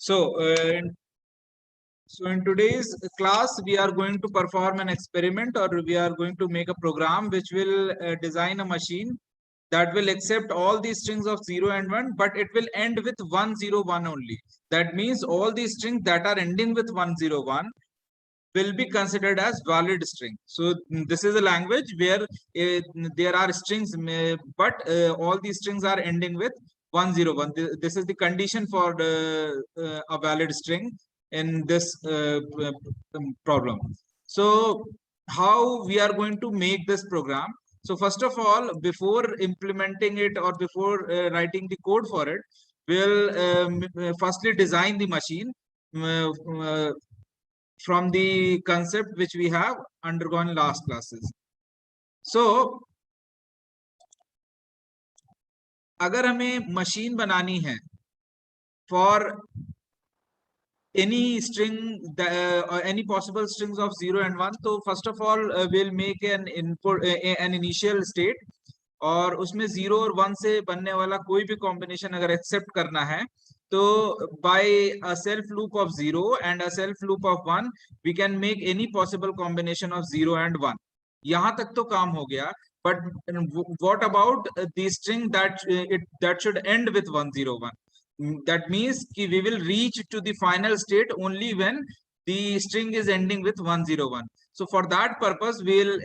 So, so in today's class, we are going to perform an experiment, or we are going to make a program which will design a machine that will accept all these strings of 0 and 1, but it will end with 101 only. That means all these strings that are ending with 101 will be considered as valid string. So this is a language where there are strings, but all these strings are ending with 101. This is the condition for a valid string in this problem. So how we are going to make this program? So first of all, before implementing it or before writing the code for it, we'll firstly design the machine from the concept which we have undergone in last classes. So अगर हमें machine बनानी है for any string or any possible strings of 0 and 1, so first of all we'll make an input an initial state, और उसमें 0 और 1 से बनने वाला कोई भी combination अगर accept करना है, तो by a self loop of 0 and a self loop of 1 we can make any possible combination of 0 and 1. यहाँ तक तो काम हो गया, but what about the string that should end with 101? That means we will reach to the final state only when the string is ending with 101. So for that purpose we'll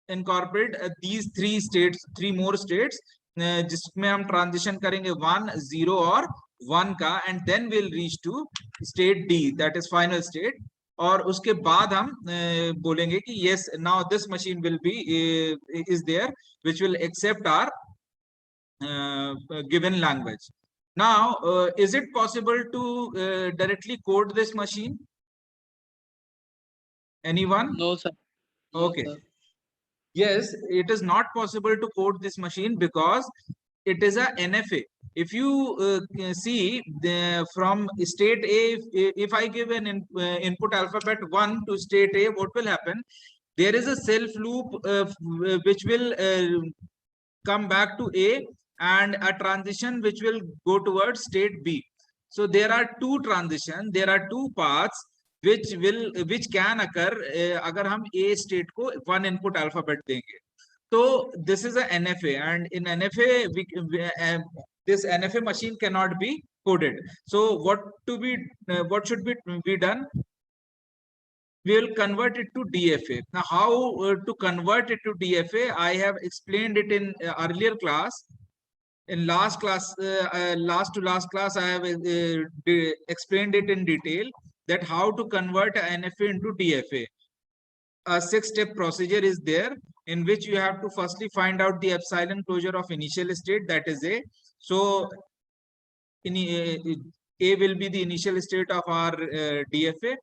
incorporate these three more states, जिसमें हम transition करेंगे 1, 0 और 1 का, and then we'll reach to state D, that is final state. और उसके बाद हम बोलेंगे कि yes, now this machine will be is there which will accept our given language. Now, is it possible to directly code this machine? Anyone? No, sir. No, Okay. sir. Yes, it is not possible to code this machine because it is a NFA. If you see from state A, if I give an input alphabet 1 to state A, what will happen? There is a self loop which will come back to A, and a transition which will go towards state B. So there are two transitions, there are two paths which can occur अगर हम A state को one input alphabet देंगे. So this is a NFA, and in NFA this NFA machine cannot be coded. So what should be done? We will convert it to DFA. Now, how to convert it to DFA? I have explained it in earlier class. In last class, last to last class, I have explained it in detail that how to convert NFA into DFA. A 6-step procedure is there in which you have to firstly find out the epsilon closure of initial state, that is A. So A will be the initial state of our DFA.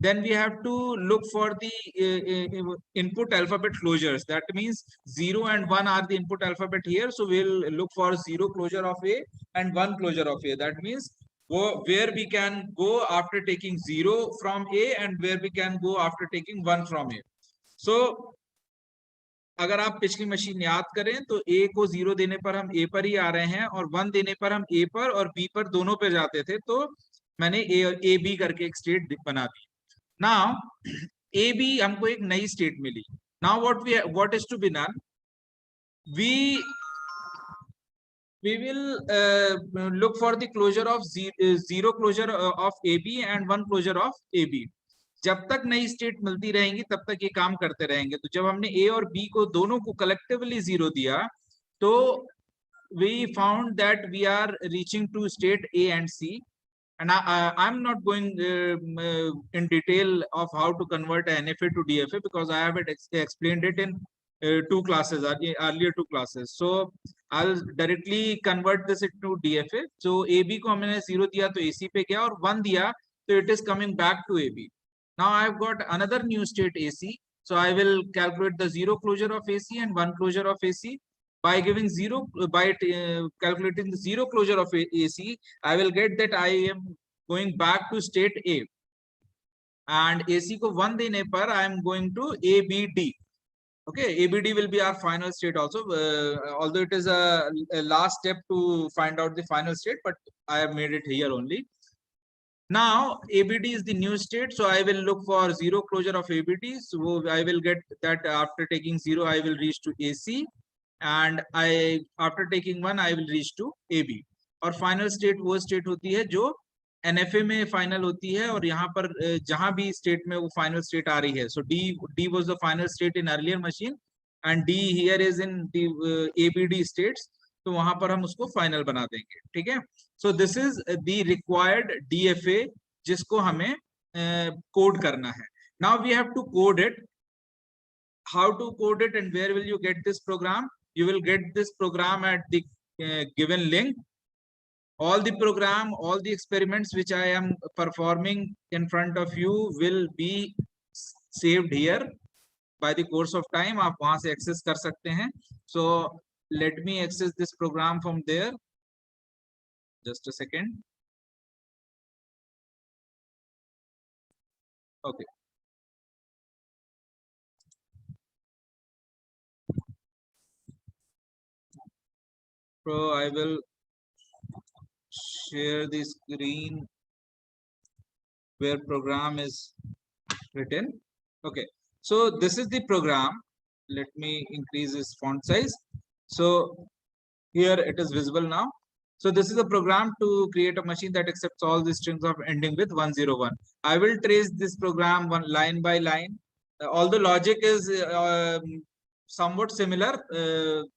Then we have to look for the input alphabet closures. That means 0 and 1 are the input alphabet here. So we'll look for 0 closure of A and 1 closure of A. That means where we can go after taking 0 from A and where we can go after taking 1 from A. So अगर आप पिछली machine याद करें तो A को 0 देने पर हम A पर ही आ रहे हैं, और 1 देने पर हम A पर और B पर दोनों पे जाते थे. तो मैंने A B करके एक स्टेट बना दी. Now A B हमको एक नई स्टेट मिली. Now what is to be done? We will look for the closure of 0 closure of AB and 1 closure of AB. जब तक नई स्टेट मिलती रहेंगी तब तक ये काम करते रहेंगे. तो जब हमने A और B को दोनों को collectively 0 दिया, तो we found that we are reaching to state A and C. And I'm not going in detail of how to convert NFA to DFA because I have explained it in two classes, earlier two classes. So I'll directly convert this into DFA. So AB को हमने 0 दिया तो AC पे गया, और 1 दिया तो it is coming back to AB. Now I've got another new state AC. So I will calculate the 0 closure of AC and 1 closure of AC. By giving calculating the 0 closure of AC, I will get that I am going back to state A. And AC को 1 देने पर I am going to ABD. Okay, ABD will be our final state also. Although it is a last step to find out the final state, but I have made it here only. Now ABD is the new state, so I will look for zero closure of ABD. So I will get that after taking zero, I will reach to AC, and I after taking one, I will reach to AB. और final state वो state होती है जो NFA में final होती है, और यहाँ पर जहां भी स्टेट में वो फाइनल स्टेट आ रही है. सो D was the final state in earlier machine, and D here is in the ABD states. तो वहां पर हम उसको फाइनल बना देंगे. ठीक है. So this is the required DFA जिसको हमें कोड करना है. Now we have to code it. How to code it and where will you get this program? You will get this program at the given link. All the program, all the experiments which I am performing in front of you will be saved here. By the course of time आप वहां से access कर सकते हैं. So let me access this program from there. Just a second. Okay. So I will share the screen where program is written. Okay. So this is the program. Let me increase this font size. So here it is visible now. So this is a program to create a machine that accepts all the strings of ending with 101. I will trace this program one line by line. All the logic is somewhat similar.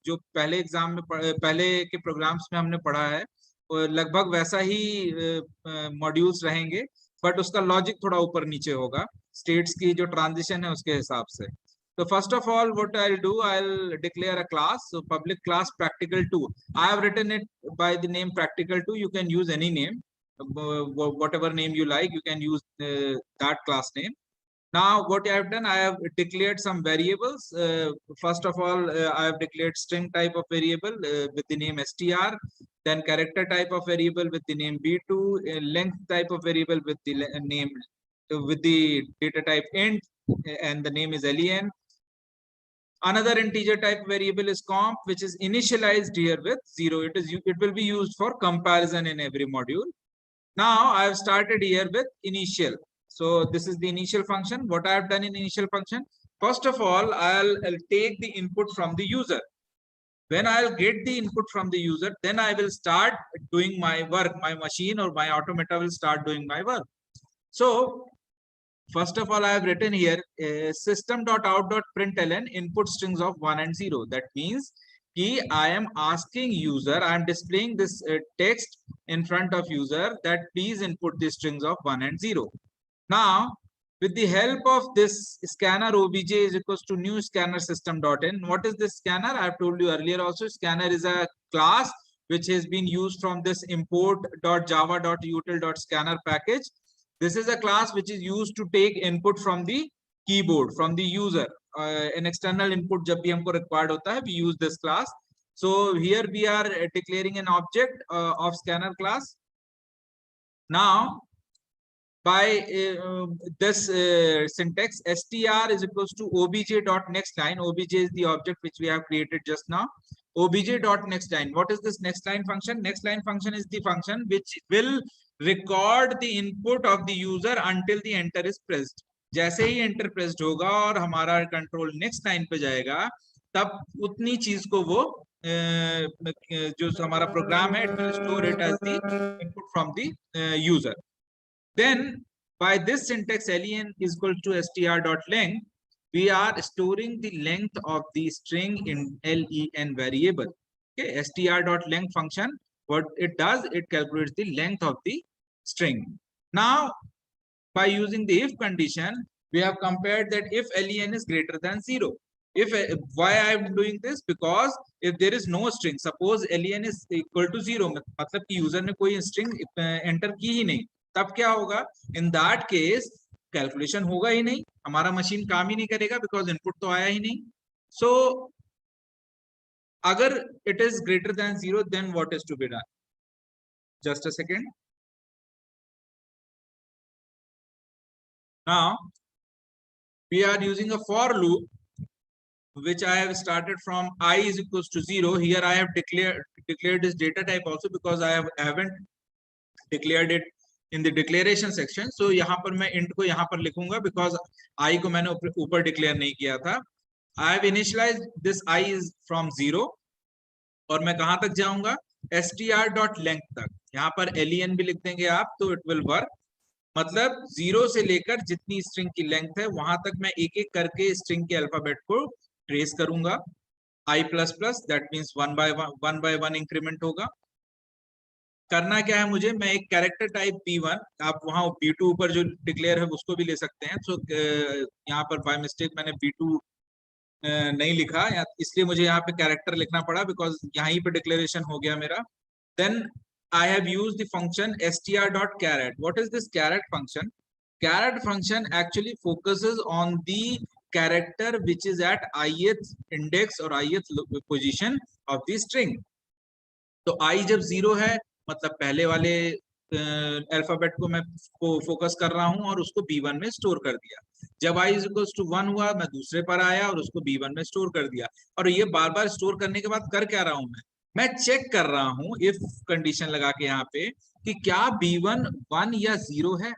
जो पहले exam में पहले के programmes में हमने पढ़ा है लगभग वैसा ही मॉड्यूल्स रहेंगे, बट उसका लॉजिक थोड़ा ऊपर नीचे होगा स्टेट्स की जो ट्रांजिशन है उसके हिसाब से. So first of all, what I'll do, I'll declare a class. So public class practical2. I have written it by the name practical2. You can use any name, whatever name you like. You can use that class name. Now what I have done, I have declared some variables. First of all, I have declared string type of variable with the name str, then character type of variable with the name b2, length type of variable with the name with the data type int, and the name is len. Another integer type variable is comp, which is initialized here with 0. It will be used for comparison in every module. Now I have started here with initial. So this is the initial function. What I have done in initial function, first of all, I'll take the input from the user. When I'll get the input from the user, then I will start doing my work. My machine or my automata will start doing my work. So first of all, I have written here system.out.println input strings of 1 and 0. That means I am asking user, I am displaying this text in front of user that please input the strings of 1 and 0. Now, with the help of this scanner obj is equals to new scanner system.in. What is this scanner? I have told you earlier also, scanner is a class which has been used from this import.java.util.scanner package. This is a class which is used to take input from the keyboard, from the user. An external input जब भी हमको required होता है, we use this class. So here we are declaring an object of scanner class. Now, by this syntax, str is equals to obj.nextLine. Obj is the object which we have created just now. Obj.nextLine. What is this next line function? Next line function is the function which will record the input of the user until the enter is pressed. जैसे ही enter pressed होगा और हमारा control next line पे जाएगा, तब उतनी चीज को वो जो हमारा प्रोग्राम है, it will store it as the input from the user. Then by this syntax len is equal to str.length, we are storing the length of the string in len variable. Okay, str.length function, what it does, it calculates the length of the string. Now, by using the if condition, we have compared that if len is greater than 0. Why I am doing this? Because if there is no string, suppose len is equal to 0, मतलब कि user ने कोई string enter की ही नहीं, तब क्या होगा? In that case, calculation होगा ही नहीं, हमारा मशीन काम ही नहीं करेगा, बिकॉज इनपुट तो आया ही नहीं. सो अगर it is greater than 0, then what is to be done? Just a second. Now we are using a for loop which I have started from I is equals to 0. Here I have declared this data type also, because I haven't declared it in the declaration section. So यहाँ पर मैं int को यहाँ पर लिखूंगा because I को मैंने ऊपर डिक्लेयर नहीं किया था. I have initialise this I is from 0 और मैं कहां तक जाऊंगा, str.length तक. यहाँ पर len भी लिख देंगे आप तो इट विल वर्क. मतलब 0 से लेकर जितनी स्ट्रिंग की लेंथ है वहां तक मैं एक एक करके स्ट्रिंग के अल्फाबेट को ट्रेस करूंगा. i plus plus that means one by one increment होगा. करना क्या है मुझे, मैं एक कैरेक्टर टाइप b1, आप वहां b2 ऊपर जो डिक्लेयर है उसको भी ले सकते हैं. सो यहाँ पर बाय मिस्टेक मैंने b2 नहीं लिखा, इसलिए मुझे यहाँ पे कैरेक्टर लिखना पड़ा बिकॉज यहीं पे डिक्लेरेशन हो गया मेरा. Then I have used the function str.caret. What is this caret function? Caret function actually focuses on the character which is at ith index or ith position of the string. तो i जब 0 है मतलब पहले वाले alphabet को मैं focus कर रहा हूं और उसको b1 में स्टोर कर दिया. जब i इक्वल्स टू 1 हुआ मैं दूसरे पर आया और उसको b1 में स्टोर कर दिया. और ये बार बार स्टोर करने के बाद कर क्या रहा हूं मैं चेक कर रहा हूं इफ कंडीशन लगा के यहाँ पे कि क्या b1 1 या 0 है.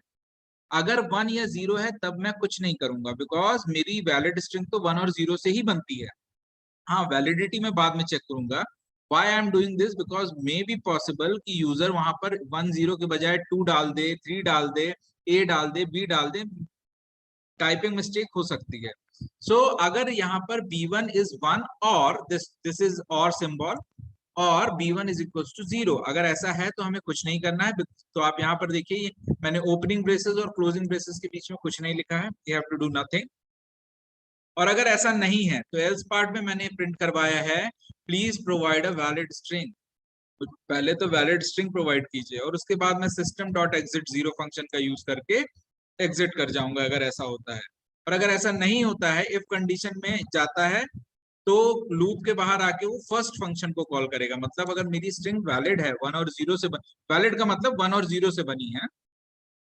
अगर 1 या 0 है तब मैं कुछ नहीं करूंगा बिकॉज मेरी वैलिड स्ट्रिंग तो 1 और 0 से ही बनती है. हाँ वैलिडिटी में बाद में चेक करूंगा. Why I am doing this? Because may be possible कि यूजर वहां पर 1 0 के बजाय 2 डाल दे, 3 डाल दे, A डाल दे, B डाल दे, टाइपिंग मिस्टेक हो सकती है. सो अगर यहाँ पर B1 is 1 और this is और सिंबल और B1 is equals to 0, अगर ऐसा है तो हमें कुछ नहीं करना है. तो आप यहाँ पर देखिए मैंने ओपनिंग ब्रेसेस और क्लोजिंग ब्रेसेस के बीच में कुछ नहीं लिखा है. You have to do nothing. और अगर ऐसा नहीं है तो एल्स पार्ट में मैंने प्रिंट करवाया है please provide a valid string. पहले तो वैलिड स्ट्रिंग प्रोवाइड कीजिए और उसके बाद मैं system डॉट एग्जिट 0 फंक्शन का यूज करके एग्जिट कर जाऊंगा अगर ऐसा होता है. और अगर ऐसा नहीं होता है, इफ कंडीशन में जाता है तो लूप के बाहर आके वो फर्स्ट फंक्शन को कॉल करेगा. मतलब अगर मेरी स्ट्रिंग वैलिड है 1 और 0 से वैलिड का मतलब 1 और 0 से बनी है,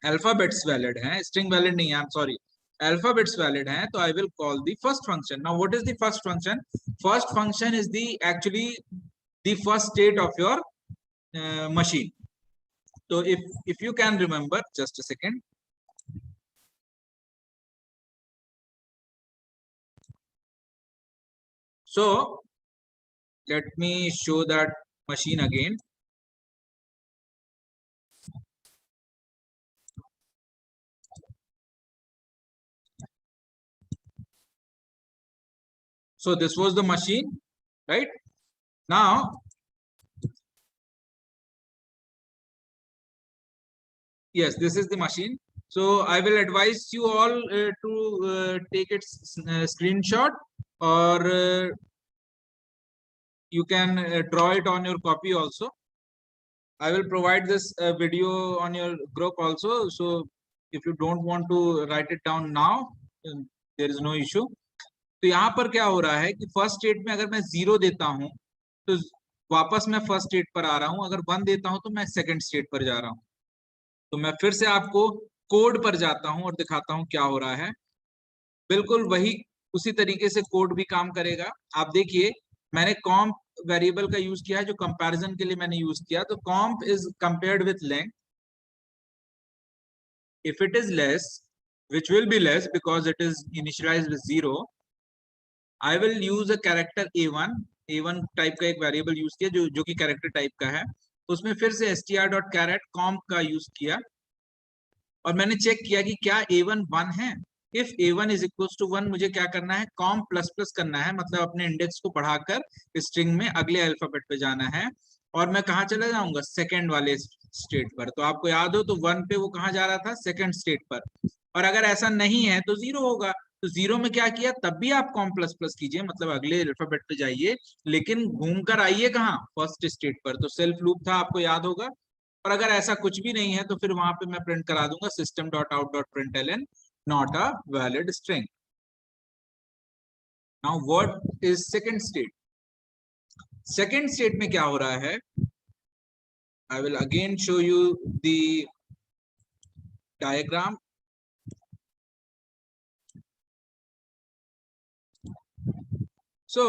अल्फाबेट्स वैलिड है, स्ट्रिंग वैलिड नहीं है, I am sorry, alphabets valid hai, तो I will call the first function. Now what is the first function? First function is the actually the first state of your machine. So if you can remember, just a second. So let me show that machine again. So this was the machine, right? Now yes, this is the machine. So I will advise you all to take its screenshot or you can draw it on your copy also. I will provide this video on your group also. So if you don't want to write it down now, there is no issue. तो यहाँ पर क्या हो रहा है कि first state में अगर मैं 0 देता हूँ तो वापस मैं फर्स्ट स्टेट पर आ रहा हूँ. अगर 1 देता हूँ तो मैं सेकंड स्टेट पर जा रहा हूँ. तो मैं फिर से आपको कोड पर जाता हूँ और दिखाता हूँ क्या हो रहा है. बिल्कुल वही उसी तरीके से कोड भी काम करेगा. आप देखिए मैंने कॉम्प वेरिएबल का यूज किया है जो कंपैरिजन के लिए मैंने यूज किया. तो comp is compared with length. If it is less, which will be less because it is initialized with 0, I will use a character a1 type का एक वेरिएबल यूज किया जो कि कैरेक्टर टाइप का है. उसमें फिर से str.caret comp का यूज किया और मैंने चेक किया कि क्या a1 1 है. If a1 is equals to 1 मुझे क्या करना है, कॉम प्लस प्लस करना है, मतलब अपने इंडेक्स को बढ़ाकर स्ट्रिंग में अगले अल्फाबेट पे जाना है. और मैं कहाँ चला जाऊंगा, सेकंड वाले स्टेट पर. तो आपको याद हो तो 1 पे वो कहाँ जा रहा था, सेकंड स्टेट पर. और अगर ऐसा नहीं है तो 0 होगा. तो 0 में क्या किया, तब भी आप कॉम प्लस प्लस कीजिए, मतलब अगले अल्फाबेट पे जाइए, लेकिन घूम कर आइए कहाँ, फर्स्ट स्टेट पर. तो सेल्फ लूप था, आपको याद होगा. और अगर ऐसा कुछ भी नहीं है तो फिर वहां पे मैं प्रिंट करा दूंगा system dot out dot println not a valid string. Now what is second state? Second state में क्या हो रहा है, I will again show you the diagram. So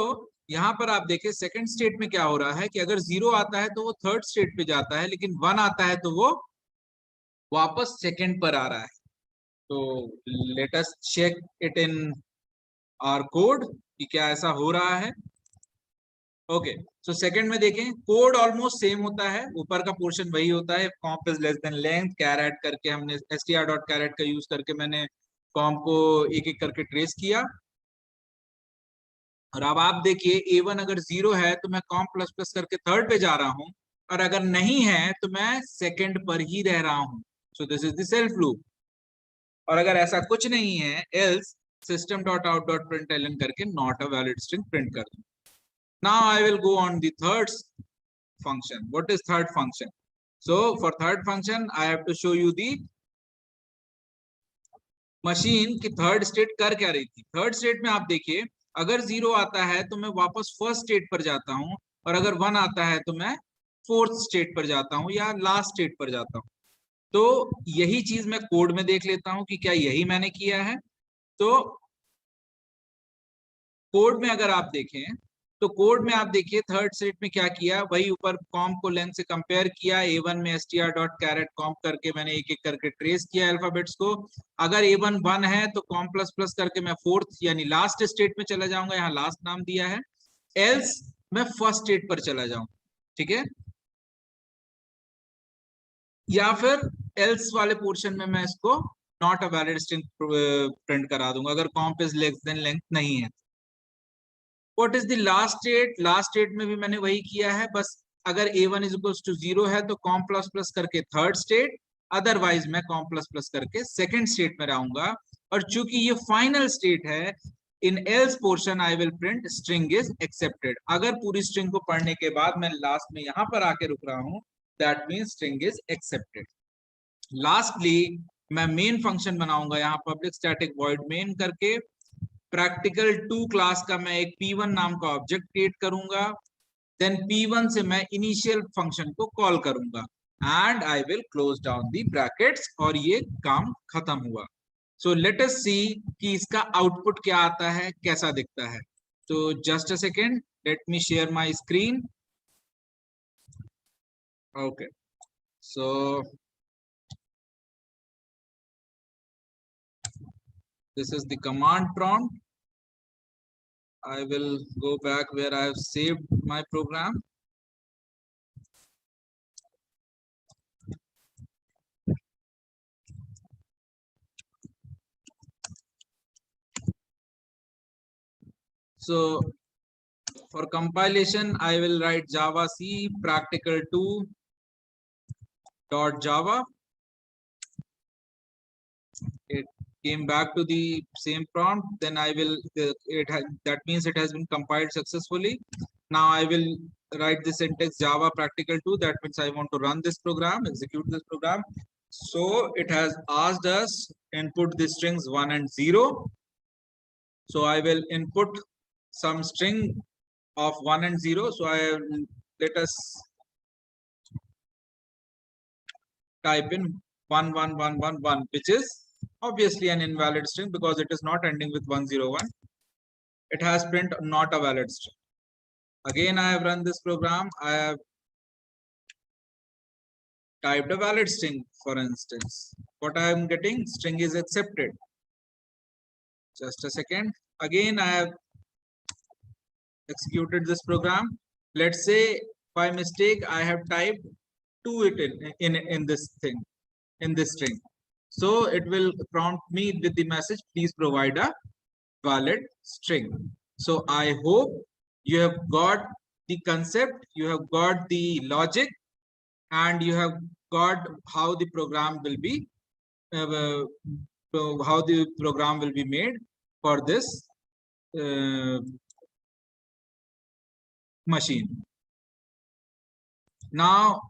यहाँ पर आप देखें सेकंड स्टेट में क्या हो रहा है कि अगर 0 आता है तो वो थर्ड स्टेट पे जाता है, लेकिन 1 आता है तो वो वापस सेकंड पर आ रहा है। तो let us check it in our code कि क्या ऐसा हो रहा है। ओके, सो सेकंड में देखें, कोड ऑलमोस्ट सेम होता है, ऊपर का पोर्शन वही होता है, comp is less than length, caret करके हमने str.caret का यूज करके मैंने कॉम्प को एक एक करके ट्रेस किया। और अब आप देखिए a1 अगर 0 है तो मैं कॉम्प प्लस प्लस करके थर्ड पे जा रहा हूं, और अगर नहीं है तो मैं सेकंड पर ही रह रहा हूं। सो this is the self loop. और अगर ऐसा कुछ नहीं है, एल्स system.out.println करके not a valid string print कर दूं। Now I will go on the third function. What is third function? So for third function, I have to show you the machine की थर्ड स्टेट कर क्या रही थी। Third state में आप देखिए, अगर 0 आता है तो मैं वापस फर्स्ट स्टेट पर जाता हूं, और अगर 1 आता है तो मैं फोर्थ स्टेट पर जाता हूं या लास्ट स्टेट पर जाता हूं। तो यही चीज मैं कोड में देख लेता हूं कि क्या यही मैंने किया है। तो कोड में अगर आप देखें, तो कोड में आप देखिए थर्ड स्टेट में क्या किया, वही ऊपर कॉम्प को लेंथ से कंपेयर किया, a1 में str.caret कॉम्प करके मैंने एक एक करके ट्रेस किया अल्फाबेट्स को। अगर a1 1 है तो कॉम्प प्लस प्लस करके मैं फोर्थ यानी लास्ट स्टेट में चला जाऊंगा, यहाँ लास्ट नाम दिया है, एल्स मैं फर्स्ट स्टेट पर चला जाऊं, ठीक है। या फिर एल्स वाले पोर्शन में मैं इसको not a valid string print करा दूंगा अगर कॉम्प इज लेस देन लेंथ नहीं है। What is the last state? Last state में भी मैंने वही किया है, बस अगर a1 इज इक्वल्स टू 0 है तो कॉम प्लस प्लस करके थर्ड स्टेट, अदरवाइज मैं कॉम प्लस प्लस करके सेकंड स्टेट में रहूंगा। और चूंकि ये फाइनल स्टेट है, in else portion I will print string is accepted. अगर पूरी स्ट्रिंग को पढ़ने के बाद मैं लास्ट में यहां पर आके रुक रहा हूं, that means string is accepted. Lastly मैं मेन फंक्शन बनाऊंगा यहाँ पब्लिक स्टैटिक वॉइड मेन करके, प्रैक्टिकल 2 क्लास का मैं एक p1 नाम का ऑब्जेक्ट क्रिएट करूंगा, देन p1 से मैं इनिशियल फंक्शन को कॉल करूंगा, and I will close down the brackets, और ये काम खत्म हुआ। सो लेट अस सी कि इसका आउटपुट क्या आता है, कैसा दिखता है। तो just a second, let me share my screen. Okay, so this is the command prompt. I will go back where I have saved my program. So for compilation, I will write Java C practical2 .java. It came back to the same prompt. Then I will that means it has been compiled successfully. Now I will write the syntax Java practical2. That means I want to run this program, execute this program. So it has asked us input the strings 1 and 0. So I will input some string of 1 and 0. So let us type in 11111, which is obviously an invalid string because it is not ending with 101. It has print not a valid string. Again, I have run this program. I have typed a valid string, for instance. What I am getting, string is accepted. Just a second. Again, I have executed this program. Let's say by mistake I have typed 2 in this thing, in this string. So it will prompt me with the message, please provide a valid string. So I hope you have got the concept, you have got the logic, and you have got how the program will be made for this machine. Now